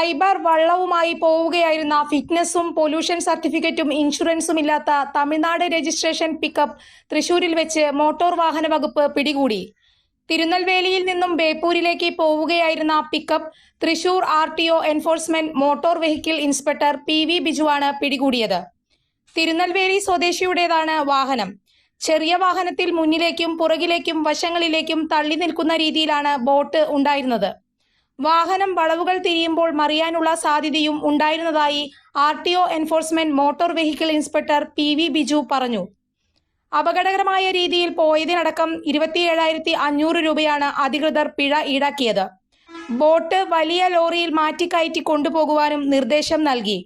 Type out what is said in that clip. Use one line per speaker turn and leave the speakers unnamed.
Fibre വള്ളവുമായി പോവുകയായിരുന്ന ഫിറ്റ്നസും pollution സർട്ടിഫിക്കറ്റും ഇൻഷുറൻസും ഇല്ലാത്ത തമിഴ്നാട് രജിസ്ട്രേഷൻ പിക്കപ്പ് തൃശൂരിൽ വെച്ച് മോട്ടോർ വാഹന വകുപ്പ് പിടികൂടി. തിരുനെൽവേലിയിൽ നിന്നും ബേപ്പൂരിലേക്ക് പോവുകയായിരുന്ന pickup Thrissur RTO enforcement motor vehicle inspector PV ബിജുവാണ് പിടികൂടിയത്. തിരുനെൽവേലി സ്വദേശിയുടേതാണ് വാഹനം. ചെറിയ വാഹനത്തിൽ മുന്നിലേക്കും പുറകിലേക്കും വശങ്ങളിലേക്കും തള്ളി നിൽക്കുന്ന രീതിയിലാണ് ബോട്ട് ഉണ്ടായിരുന്നത്. വാഹനം വളവുകൾ തിരിയുമ്പോൾ മറിയാനുള്ള സാധ്യതയും ഉണ്ടായിരുന്നതായി RTO enforcement motor vehicle inspector PV Biju പറഞ്ഞു. അപകടകരമായ രീതിയിൽ പോയതിനടക്കം 27,500 രൂപയാണ് അധികൃതർ പിഴ ഈടാക്കിയത്. ബോട്ട് വലിയ ലോറിയിൽ മാറ്റിക്കയറ്റി കൊണ്ടുപോകുവാനും നിർദ്ദേശം നൽകി.